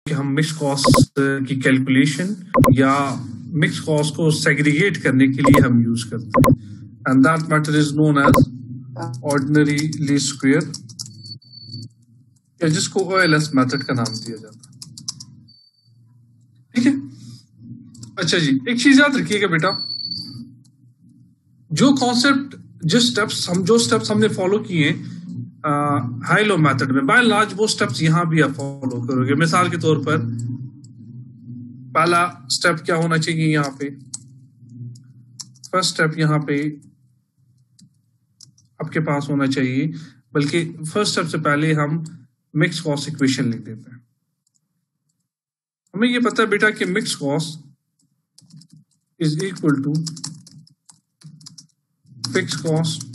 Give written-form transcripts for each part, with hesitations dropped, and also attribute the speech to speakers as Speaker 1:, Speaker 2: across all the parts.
Speaker 1: कि हम mix cost की कैलकुलेशन या मिक्स कॉस्ट को सेग्रीगेट करने के लिए हम यूज करते हैं, and that method is known as ordinary least square, या जिसको OLS मेथड का नाम दिया जाता है। ठीक है, अच्छा जी, एक चीज याद रखिएगा बेटा, जो कॉन्सेप्ट जो स्टेप्स हमने फॉलो किए हाई लो मेथड में, बाय लार्ज वो स्टेप्स यहां भी आप फॉलो करोगे। मिसाल के तौर पर पहला स्टेप क्या होना चाहिए, यहाँ पे फर्स्ट स्टेप यहाँ पे आपके पास होना चाहिए, बल्कि फर्स्ट स्टेप से पहले हम मिक्स कॉस्ट इक्वेशन लिख देते हैं। हमें ये पता है बेटा कि mix cost is equal to fix cost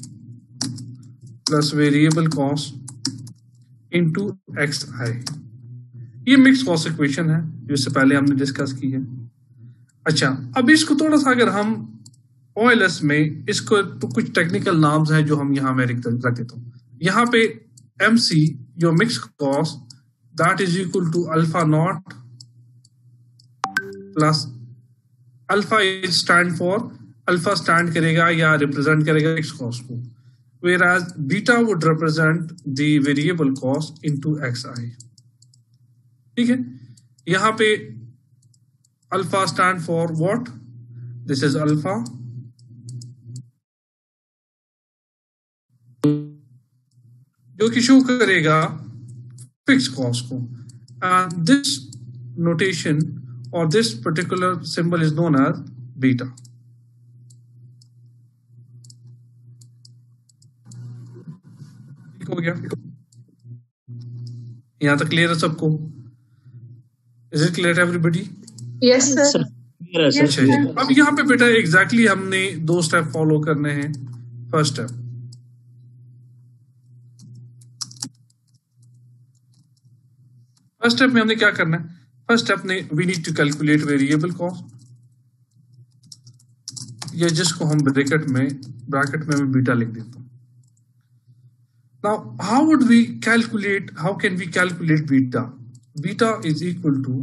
Speaker 1: plus variable cost into XI। ये मिक्स कॉस्ट इक्वेशन है जो इससे पहले हमने डिस्कस की है। अच्छा, अब इसको थोड़ा सा अगर हम OLS में इसको तो कुछ टेक्निकल नाम्स हैं जो हम यहाँ में रख देता हूँ। यहाँ पे MC जो mix cost that is equal to alpha not plus alpha is stand for, alpha stand करेगा या रिप्रेजेंट करेगा मिक्स कॉस्ट को, whereas beta would represent the variable cost into XI। ठीक है, यहां पे alpha stand for what, this is alpha, जो कि शो करेगा फिक्स कॉस्ट को, एंड दिस नोटेशन और this particular symbol is known as beta. हो गया, यहाँ तक क्लियर है सबको? Is it clear everybody?
Speaker 2: Yes sir.
Speaker 1: अब यहाँ पे बेटा एग्जैक्टली हमने दो स्टेप फॉलो करने हैं। फर्स्ट स्टेप में हमने क्या करना है? फर्स्ट स्टेप ने we need to calculate variable cost, या जिसको हम ब्रैकेट में मैं बीटा लिख देता हूँ। Now, how can we calculate beta? Beta is equal to,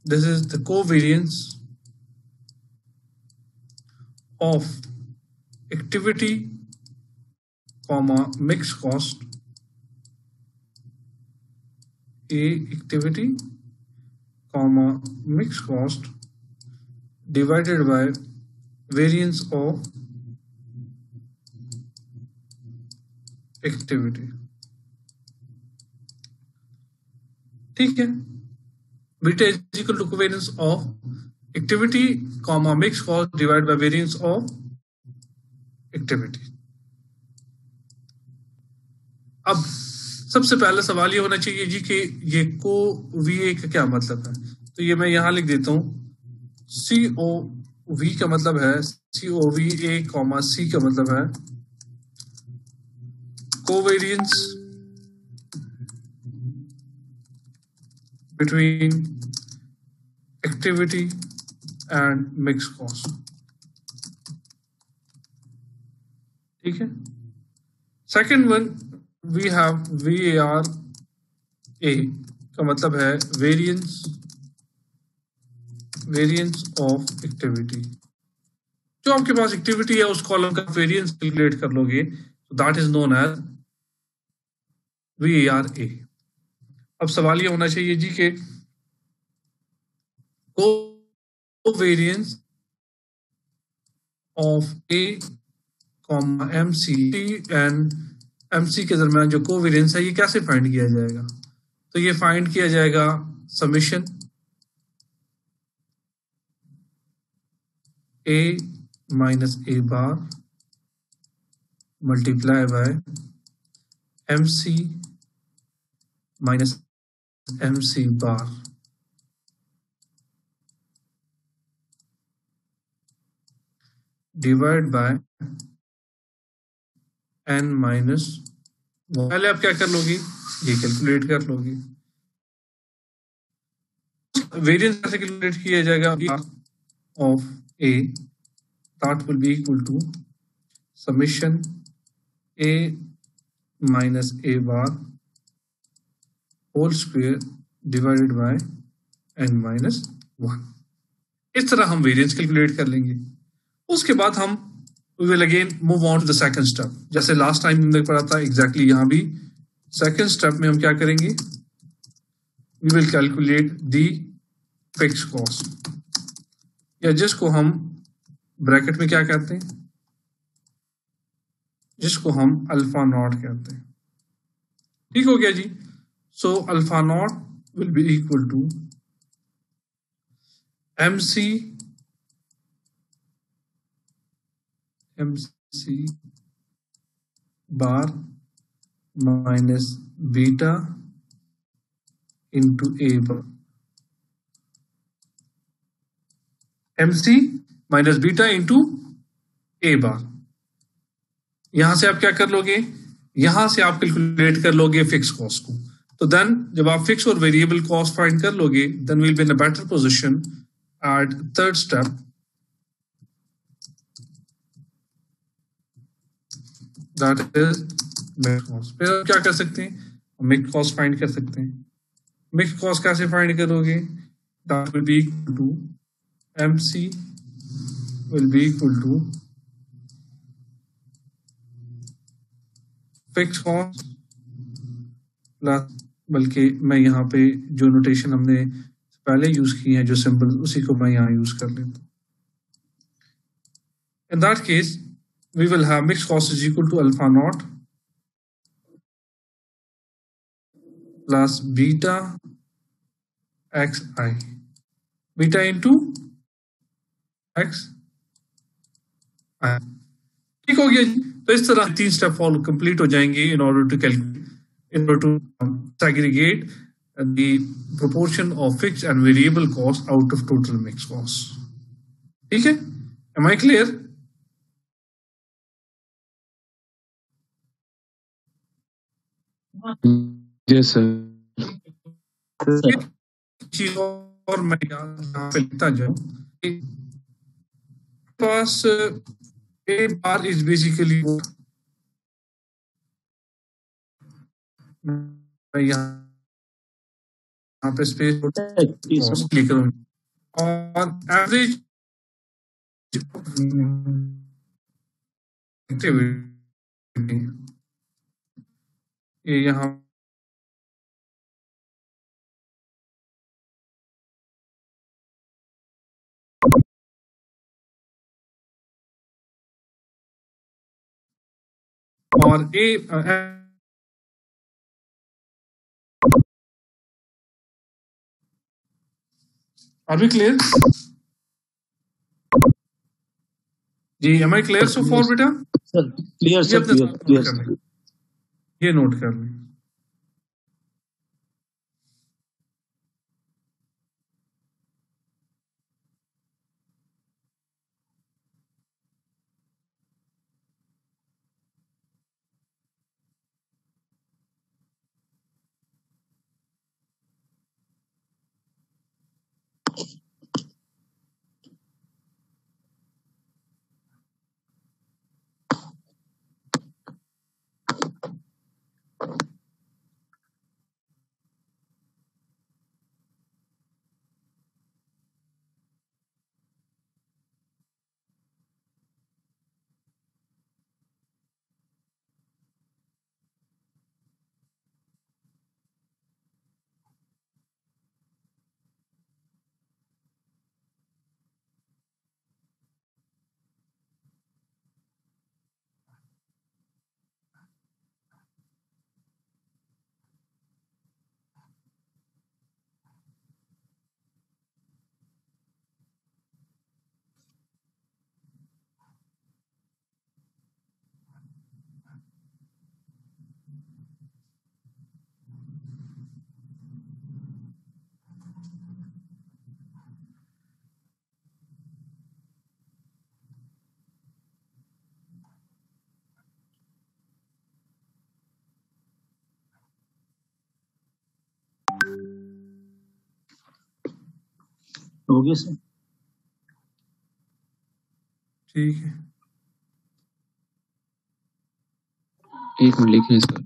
Speaker 1: this is the covariance of activity, mixed cost, activity, mixed cost divided by variance of activity. ठीक है, beta is equal to covariance of activity comma mix cost divide by variance of activity. अब सबसे पहले सवाल ये होना चाहिए जी कि ये को VA का क्या मतलब है, तो ये मैं यहां लिख देता हूं, COV का मतलब है COVA कॉमा C का मतलब है covariance between activity and mixed cost। ठीक है, second one we have VAR A का मतलब है वेरिएंस ऑफ एक्टिविटी। जो आपके पास एक्टिविटी है उस कॉलम का वेरिएंस कैलकुलेट कर लोगे, तो that is known as VAR A। अब सवाल ये होना चाहिए जी के covariance of A MC and MC के दरमियान जो कोवेरियंस है ये कैसे फाइंड किया जाएगा? तो ये फाइंड किया जाएगा summation A minus A bar multiply by MC minus MC bar divide bye N minus. पहले आप क्या कर लोगे, ये कैलकुलेट कर लोगे। वेरिएंस कैसे कैलकुलेट किया जाएगा? Of A that will be equal to summation A minus A bar whole square divided by n-1। इस तरह हम वेरिएंस कैलकुलेट कर लेंगे। उसके बाद हम we will again move on to the second step। जैसे लास्ट टाइम हमने पढ़ा था एग्जैक्टली यहाँ भी सेकेंड स्टेप में हम क्या करेंगे, we will calculate the fixed cost, या जिसको हम ब्रैकेट में क्या कहते हैं, जिसको हम अल्फा नॉट कहते हैं। ठीक हो गया जी। So alpha not will be equal to MC bar minus beta into A bar. MC minus beta into A bar. यहां से आप क्या कर लोगे, यहां से आप कैलकुलेट कर लोगे फिक्स कॉस्ट को। तो देन जब आप फिक्स और वेरिएबल कॉस्ट फाइंड कर लोगे, then will be in a better position at third step, that is mix cost. फिर आप क्या कर सकते हैं, मिक्स कॉस्ट फाइंड कर सकते हैं। मिक्स कॉस्ट कैसे फाइंड करोगे, that will be equal to MC will be equal to fix cost plus, बल्कि मैं यहाँ पे जो नोटेशन हमने पहले यूज की है, जो सिंबल, उसी को मैं यहाँ यूज कर लेता हूँ। In that case we will have mixed cost is equal to alpha naught plus beta xi, beta into x I। ठीक हो गया जी। तो इस तरह 3 स्टेप फॉलो कंप्लीट हो जाएंगे in order to calculate, in order to segregate the proportion of fixed and variable cost out of total mixed cost। ठीक है, am I clear?
Speaker 2: Yes, sir.
Speaker 1: चीज और मैं यहाँ पे लिखता जाऊँ, पास A bar is basically मैं यहाँ पे स्पेस क्लिक करूँगा और एवरेज ये यहाँ और Are we clear? जी, am I clear so far बेटा?
Speaker 2: Sir, clear, sir, clear, sir.
Speaker 1: ये नोट कर लें।
Speaker 2: हो गया सर।
Speaker 1: ठीक है,
Speaker 2: एक मिनट लिखें सर।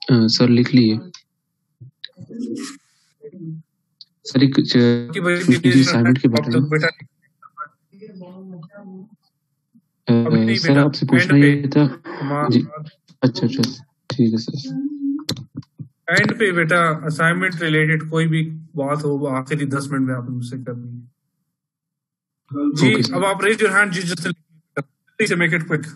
Speaker 2: सर लिख लिए सर। एक
Speaker 1: कि भाई
Speaker 2: छोटी सी असाइनमेंट के बारे में
Speaker 1: बेटा अभी नहीं
Speaker 2: सर
Speaker 1: बेटा,
Speaker 2: आपसे
Speaker 1: एंड
Speaker 2: पूछना
Speaker 1: पे
Speaker 2: ये था जी। अच्छा अच्छा ठीक है सर।
Speaker 1: एंड पे बेटा असाइनमेंट रिलेटेड कोई भी बात हो वो आखिरी 10 मिनट में आपने मुझसे करनी है जी।
Speaker 2: Okay, sir.
Speaker 1: अब आप रेज योर हैंड जी, just make it quick.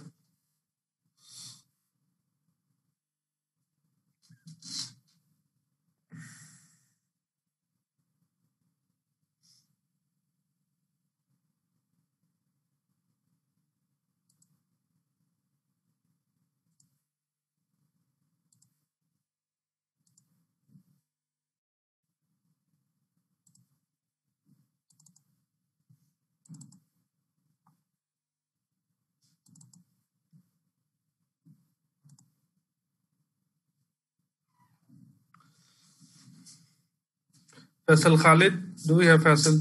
Speaker 1: Faisal Khalid, do you have Faisal?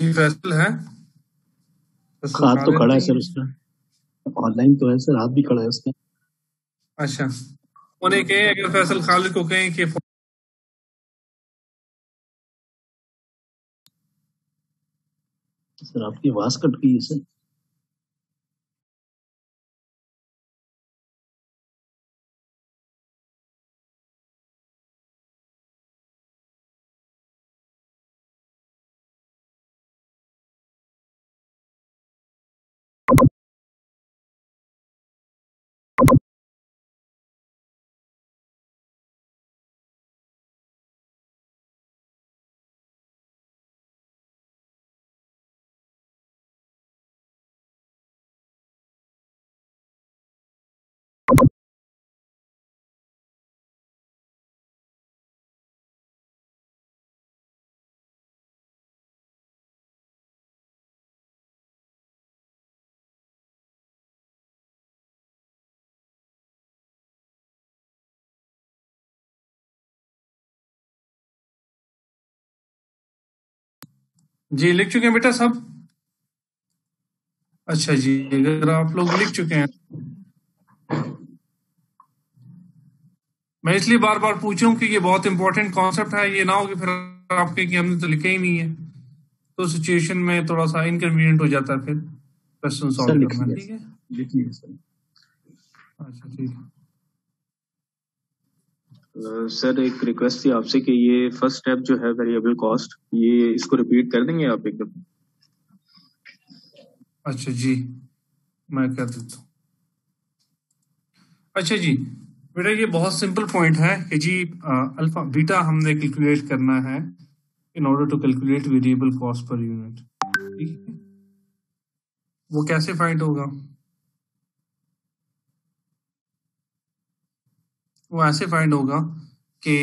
Speaker 1: जी फैसल है, फैसल
Speaker 2: हाथ तो
Speaker 1: खालिद
Speaker 2: खड़ा है
Speaker 1: नहीं
Speaker 2: सर
Speaker 1: है।
Speaker 2: उसका, ऑनलाइन तो है सर, हाथ भी खड़ा है उसका।
Speaker 1: अच्छा, उन्हें कहें अगर फैसल खालिद को कहें कि
Speaker 2: सर आपकी आवाज कट गई है सर।
Speaker 1: जी लिख चुके हैं बेटा सब? अच्छा जी, अगर आप लोग लिख चुके हैं, मैं इसलिए बार बार पूछ रहा हूँ कि ये बहुत इंपॉर्टेंट कॉन्सेप्ट है, ये ना हो कि फिर आपके कि हमने तो लिखा ही नहीं है, तो सिचुएशन में थोड़ा सा इनकन्वीनियंट हो जाता है फिर क्वेश्चन
Speaker 2: सर
Speaker 1: सॉल्व
Speaker 2: लिख
Speaker 1: करना।
Speaker 2: लिया
Speaker 1: ठीक है,
Speaker 2: लिख लिया सर।
Speaker 1: अच्छा ठीक है।
Speaker 2: सर एक रिक्वेस्ट थी आपसे कि ये फर्स्ट स्टेप जो है वेरिएबल कॉस्ट, ये इसको रिपीट कर देंगे आप एक दफा?
Speaker 1: अच्छा जी, मैं कर देता हूँ। अच्छा जी बेटा, ये बहुत सिंपल पॉइंट है कि जी अल्फा बीटा हमने कैलकुलेट करना है in order to calculate variable cost per unit. ठीक है, वो कैसे फाइंड होगा? वो ऐसे फाइंड होगा कि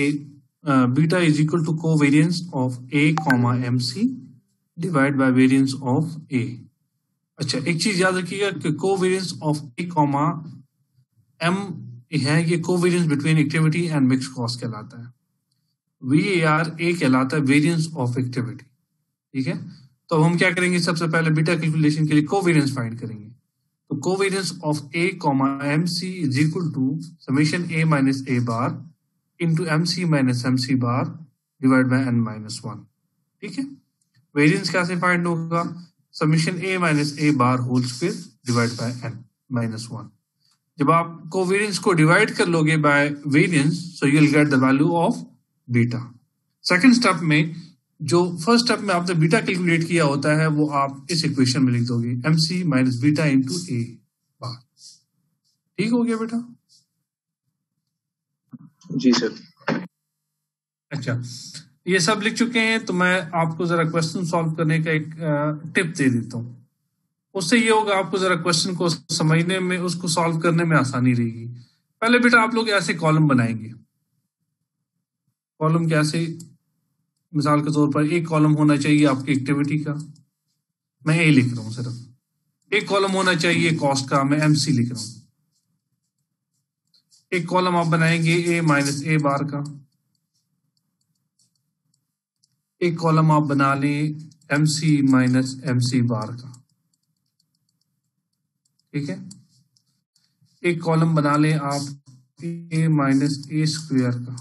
Speaker 1: beta is equal to covariance of A comma M C divide by variance of A. अच्छा, एक चीज याद रखिएगा कि covariance of A comma M है, ये covariance between activity and mix cost कहलाता है। VAR ए कहलाता है वेरियंस ऑफ एक्टिविटी। ठीक है, तो हम क्या करेंगे, सबसे पहले बीटा कैलकुलेशन के लिए कोवेरियंस फाइंड करेंगे। तो covariance of A comma M C is equal to summation A minus A bar into M C minus M C bar divide by N minus one. ठीक है, वेरियंस कैसे find होगा? Summation A minus A bar whole square divide by N minus one. जब आप covariance को divide कर लोगे by variance, so you will get the value of beta. Second step में, जो फर्स्ट स्टेप में आपने बीटा कैलकुलेट किया होता है, वो आप इस इक्वेशन में लिख दोगे, M C minus beta into A bar. ठीक हो गया बेटा?
Speaker 2: जी सर।
Speaker 1: अच्छा, ये सब लिख चुके हैं, तो मैं आपको जरा क्वेश्चन सॉल्व करने का एक टिप दे देता हूँ। उससे ये होगा आपको जरा क्वेश्चन को समझने में, उसको सॉल्व करने में आसानी रहेगी। पहले बेटा आप लोग ऐसे कॉलम बनाएंगे। कॉलम कैसे? मिसाल के तौर पर एक कॉलम होना चाहिए आपकी एक्टिविटी का, मैं ए लिख रहा हूँ सिर्फ। एक कॉलम होना चाहिए कॉस्ट का, मैं एमसी लिख रहा हूँ। एक कॉलम आप बनाएंगे ए माइनस ए बार का, एक कॉलम आप बना लें MC माइनस MC बार का, ठीक है। एक कॉलम बना लें आप ए माइनस ए स्क्वायर का,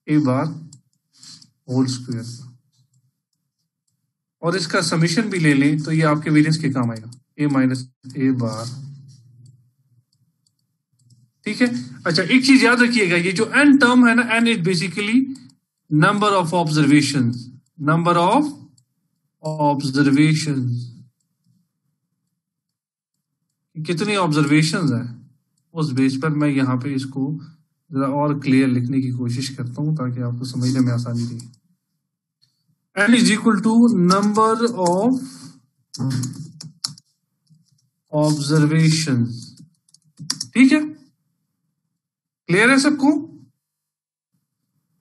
Speaker 1: ए बार होल स्क्वायर का, और इसका समीशन भी ले लें तो ये आपके वेरिएंस के काम आएगा, ए माइनस ए बार, ठीक है। अच्छा, एक चीज याद रखिएगा, ये जो n टर्म है ना, n is basically number of observations, number of observations, कितनी ऑब्जर्वेशंस है उस बेस पर मैं यहाँ पे इसको जरा और क्लियर लिखने की कोशिश करता हूँ ताकि आपको समझने में आसानी रहे। n is equal to number of observations, ठीक है, क्लियर है सबको?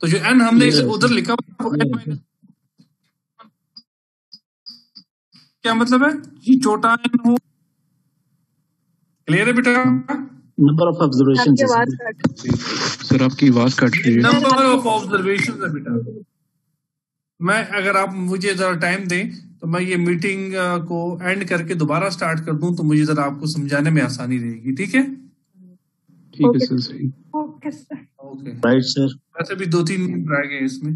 Speaker 1: तो जो n हमने उधर लिखा वो n क्या मतलब है, ये छोटा n हो, क्लियर है बेटा?
Speaker 2: नंबर ऑफ ऑब्जर्वेशन सर, आपकी आवाज कट रही है।
Speaker 1: नंबर ऑफ ऑब्जर्वेशन है बेटा। मैं अगर आप मुझे जरा टाइम दें तो मैं ये मीटिंग को एंड करके दोबारा स्टार्ट कर दूं तो मुझे जरा आपको समझाने में आसानी रहेगी, ठीक है?
Speaker 2: ठीक है सर, सही,
Speaker 3: okay sir,
Speaker 1: okay,
Speaker 2: right sir.
Speaker 1: वैसे भी 2-3 मिनट रह गए इसमें।